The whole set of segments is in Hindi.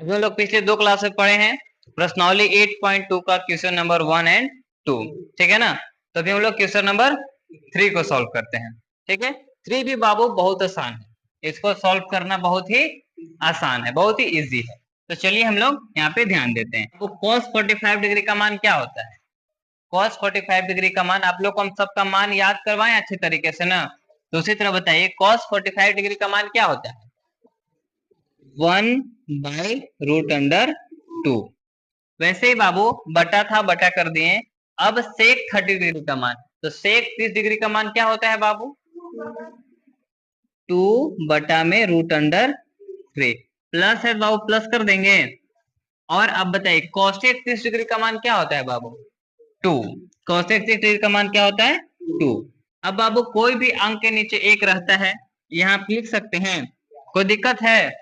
हम लोग पिछले 2 क्लास में पढ़े हैं प्रश्नावली 8.2 का क्वेश्चन नंबर 1 एंड 2, ठीक है ना। तो अभी हम लोग क्वेश्चन नंबर 3 को सॉल्व करते हैं, ठीक है। 3 भी बाबू बहुत आसान है, इसको सॉल्व करना बहुत ही आसान है, बहुत ही इजी है। तो चलिए हम लोग यहाँ पे ध्यान देते हैं। तो cos 45 डिग्री का मान क्या होता है? cos 45 डिग्री का मान आप लोग को हम सबका मान याद करवाएं अच्छे तरीके से ना। तो उसी तरह बताइए cos 45 डिग्री का मान क्या होता है? 1/√2। वैसे ही बाबू बटा था, बटा कर दिए। अब सेक 30 डिग्री का मान, तो सेक 30 डिग्री का मान क्या होता है बाबू? 2/√3 प्लस है बाबू, प्लस कर देंगे। और अब बताइए कॉसेक 30 डिग्री का मान क्या होता है बाबू? 2। कॉसेक 30 डिग्री का मान क्या होता है? 2। अब बाबू कोई भी अंक के नीचे एक रहता है, यहाँ आप लिख सकते हैं, कोई दिक्कत है?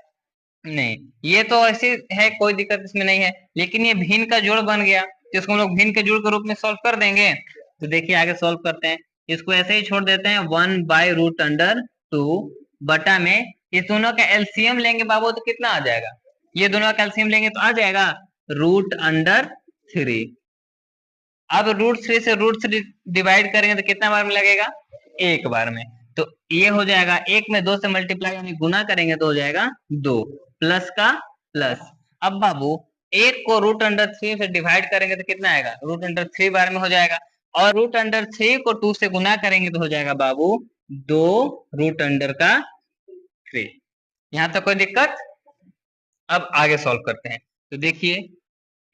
नहीं, ये तो ऐसे है, कोई दिक्कत इसमें नहीं है। लेकिन ये भिन्न का जोड़ बन गया, तो इसको हम लोग भिन्न के जोड़ के रूप में सॉल्व कर देंगे। तो देखिए आगे सॉल्व करते हैं। इसको ऐसे ही छोड़ देते हैं, 1/√2 बटा में इस दोनों का एलसीएम लेंगे बाबू, तो कितना आ जाएगा? ये दोनों का एलसीएम लेंगे तो आ जाएगा √3। अब √3 से √3 डिवाइड करेंगे तो कितना बार में लगेगा? एक बार में। तो ये हो जाएगा, एक में 2 से मल्टीप्लाई यानी गुना करेंगे तो हो जाएगा 2, प्लस का प्लस। अब बाबू एक को √3 से डिवाइड करेंगे तो कितना आएगा? √3 बार में हो जाएगा। और √3 को 2 से गुना करेंगे तो हो जाएगा बाबू 2√3। यहाँ तक कोई दिक्कत? अब आगे सॉल्व करते हैं। तो देखिए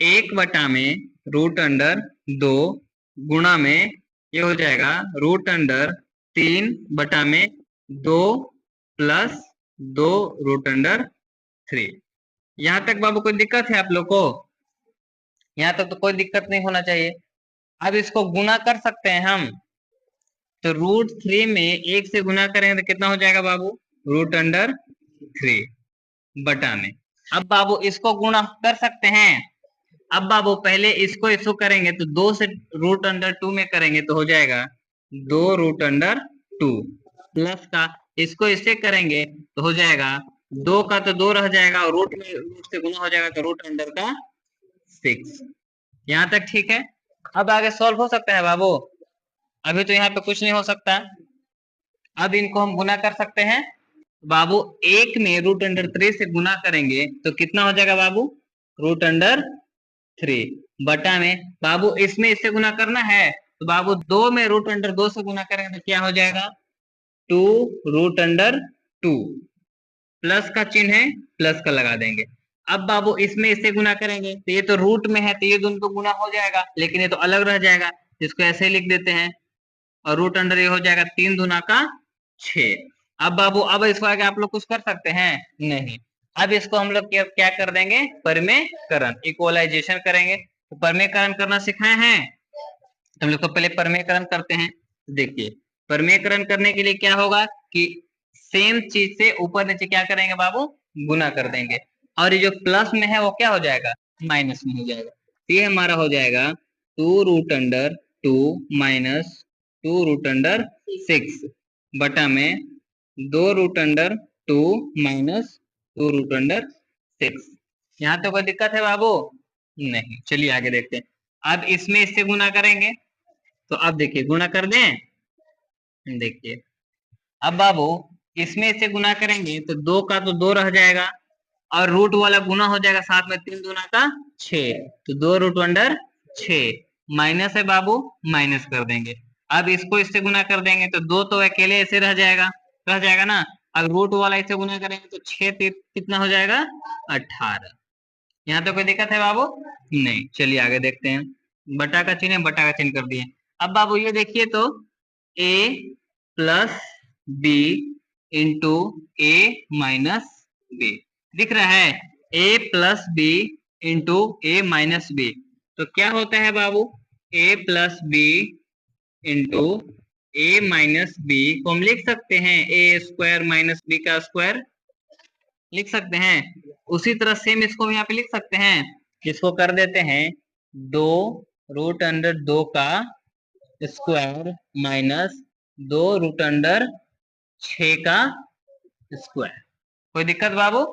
1/√2 गुणा में ये हो जाएगा √3 बटा में 2 प्लस 2√3। यहाँ तक बाबू कोई दिक्कत है आप लोग को? यहाँ तक तो कोई दिक्कत नहीं होना चाहिए। अब इसको गुना कर सकते हैं हम, तो √3 में 1 से गुना करेंगे तो कितना हो जाएगा बाबू? √3 बटा में। अब बाबू इसको गुणा कर सकते हैं। अब बाबू पहले इसको इसको करेंगे तो 2 से √2 में करेंगे तो हो जाएगा 2√2 प्लस का इसको इससे करेंगे तो हो जाएगा 2 का तो 2 रह जाएगा और रूट में रूट से गुना हो जाएगा तो √6। यहाँ तक ठीक है। अब आगे सॉल्व हो सकता है बाबू? अभी तो यहाँ पे कुछ नहीं हो सकता। अब इनको हम गुना कर सकते हैं बाबू, एक में √3 से गुना करेंगे तो कितना हो जाएगा बाबू? √3 बटा में बाबू इसमें इससे गुना करना है तो बाबू 2 में √2 से गुना करेंगे तो क्या हो जाएगा? 2√2 प्लस का चिन्ह है, प्लस का लगा देंगे। अब बाबू इसमें इससे गुना करेंगे तो ये तो रूट में है तो ये दोनों तो गुना हो जाएगा, लेकिन ये तो अलग रह जाएगा, इसको ऐसे ही लिख देते हैं। और √, ये हो जाएगा 3 दूना का 6। अब बाबू अब इसको आगे आप लोग कुछ कर सकते हैं? नहीं। अब इसको हम लोग क्या कर देंगे? परमेयकरण, इक्वलाइजेशन करेंगे। तो परमेयकरण करना सिखाए हैं, तो हम लोग को पहले परमेयकरण करते हैं। देखिए परमेयकरण करने के लिए क्या होगा कि सेम चीज से ऊपर नीचे क्या करेंगे बाबू? गुना कर देंगे। और ये जो प्लस में है वो क्या हो जाएगा? माइनस में हो जाएगा। तो ये हमारा हो जाएगा 2√2 माइनस 2√6 बटा में 2√2 माइनस 2√6। यहाँ तो कोई दिक्कत है बाबू? नहीं। चलिए आगे देखते हैं। अब इसमें इससे गुना करेंगे तो अब देखिए गुना कर दें। देखिए अब बाबू इसमें इससे गुना करेंगे तो 2 का तो 2 रह जाएगा और रूट वाला गुना हो जाएगा साथ में 3 दूना का 6, तो 2√6 माइनस है बाबू, माइनस कर देंगे। अब इसको इससे गुना कर देंगे तो 2 तो अकेले ऐसे रह जाएगा ना। अब रूट वाला इससे गुना करेंगे तो 6 कितना हो जाएगा? 18। यहाँ तो कोई दिक्कत है बाबू? नहीं। चलिए आगे देखते हैं। बटा का चिन्ह है, बटा का चिन्ह कर दिए। अब बाबू ये देखिए तो a plus b into a minus b दिख रहा है, a plus b into a minus b. तो क्या होता है बाबू? a plus b into a minus b को हम लिख सकते हैं a² माइनस बी का स्क्वायर, लिख सकते हैं। उसी तरह सेम इसको यहाँ पे लिख सकते हैं, इसको कर देते हैं 2√2 का स्क्वायर माइनस 2√6 का स्क्वायर। कोई दिक्कत बाबू?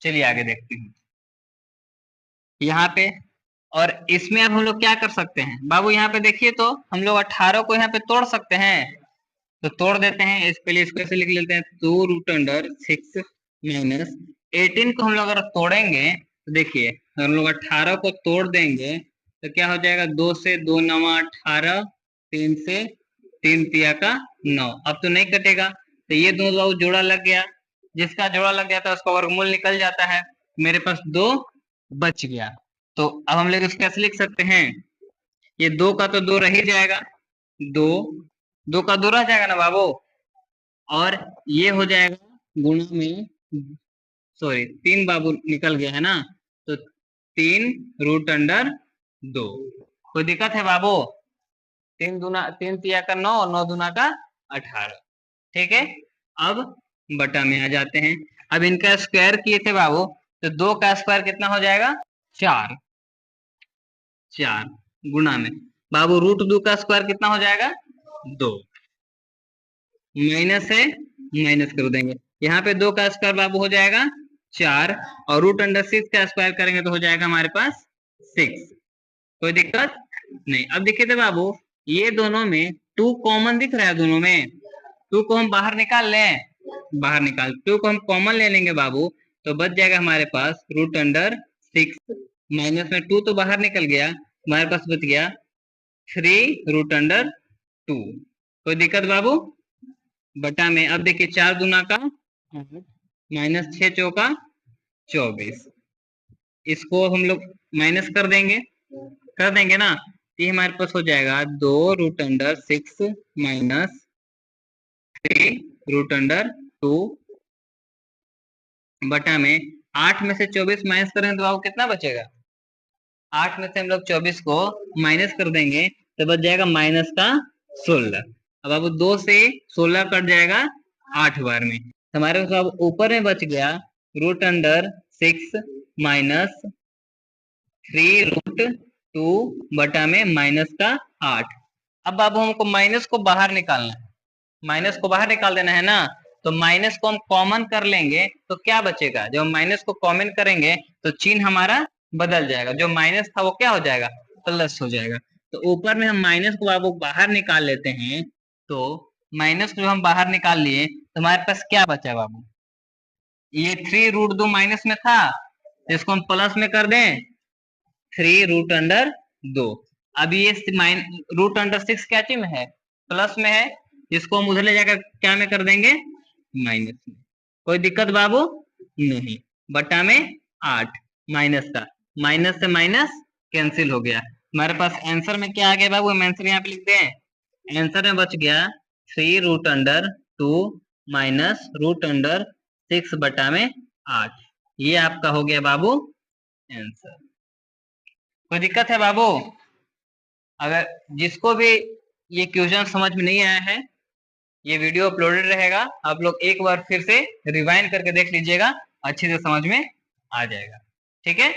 चलिए आगे देखते हैं। यहाँ पे। और इसमें अब हम लोग क्या कर सकते हैं बाबू, यहाँ पे देखिए तो हम लोग 18 को यहाँ पे तोड़ सकते हैं, तो तोड़ देते हैं। इस पहले इसको ऐसे लिख लेते हैं, 2√6 माइनस 18 को हम लोग अगर तोड़ेंगे तो देखिए हम लोग 18 को तोड़ देंगे तो क्या हो जाएगा, 2 से 2 9 18, 3 से 3 तिया का 9। अब तो नहीं कटेगा, तो ये दोनों बाबू जोड़ा लग गया, जिसका जोड़ा लग जाता है उसका वर्गमूल निकल जाता है, मेरे पास 2 बच गया। तो अब हम लोग इसको कैसे लिख सकते हैं, ये 2 का तो 2 रह ही जाएगा, 2 2 का 2 रह जाएगा ना बाबू, और ये हो जाएगा गुणा में, सॉरी 3 बाबू निकल गया है ना, तो 3√2। कोई दिक्कत है बाबू, 3 तिया का 9 और 9 दूना का 18। ठीक है, अब बटा में आ जाते हैं। अब इनका स्क्वायर किए थे बाबू, तो 2 का स्क्वायर कितना हो जाएगा, 4 गुणा में बाबू √2 का स्क्वायर कितना हो जाएगा, 2। माइनस है, माइनस कर देंगे, यहाँ पे 2 का स्क्वायर बाबू हो जाएगा 4, और √6 का स्क्वायर करेंगे तो हो जाएगा हमारे पास 6। कोई दिक्कत नहीं। अब देखिए थे बाबू, ये दोनों में 2 कॉमन दिख रहा है, दोनों में 2 को हम बाहर निकाल लें, बाहर निकाल 2 को हम कॉमन ले लेंगे बाबू, तो बच जाएगा हमारे पास √6 माइनस में 2 तो बाहर निकल गया, हमारे पास बच गया 3√2। कोई दिक्कत बाबू, बटा में। अब देखिए 4 दूना का 8 माइनस 6 चौका 24, इसको हम लोग माइनस कर देंगे ना, ये हमारे पास हो जाएगा 2√6 माइनस 3√2 बटा में 8 में से 24 माइनस करेंगे तो आपको कितना बचेगा, 8 में से हम लोग 24 को माइनस कर देंगे तो बच जाएगा माइनस का 16। अब अब 2 से 16 कट जाएगा 8 बार में, हमारे पास अब ऊपर में बच गया √6 माइनस 3√2 बटा में माइनस का 8। अब बाबू हमको माइनस को बाहर निकालना है, माइनस को बाहर निकाल देना है ना, तो माइनस को हम कॉमन कर लेंगे तो क्या बचेगा, जब हम माइनस को कॉमन करेंगे तो चिन्ह हमारा बदल जाएगा, जो माइनस था वो क्या हो जाएगा, प्लस हो जाएगा। तो ऊपर में हम माइनस को बाबू बाहर निकाल लेते हैं, तो माइनस को हम बाहर निकाल लिए तो हमारे पास क्या बचा बाबू, ये 3√2 माइनस में था, तो इसको हम प्लस में कर दें, 3√2। अब ये √6 क्या चीज में है, प्लस में है, इसको हम उधर ले जाकर क्या में कर देंगे, माइनस में। कोई दिक्कत बाबू नहीं, बटा में 8 माइनस का, माइनस से माइनस कैंसिल हो गया, हमारे पास आंसर में क्या आ गया बाबू, हम आंसर यहाँ पे लिखते हैं, आंसर में बच गया 3√2 माइनस √6 बटा में 8। ये आपका हो गया बाबू आंसर। कोई दिक्कत है बाबू, अगर जिसको भी ये क्वेश्चन समझ में नहीं आया है, ये वीडियो अपलोडेड रहेगा, आप लोग एक बार फिर से रिवाइंड करके देख लीजिएगा, अच्छे से समझ में आ जाएगा। ठीक है।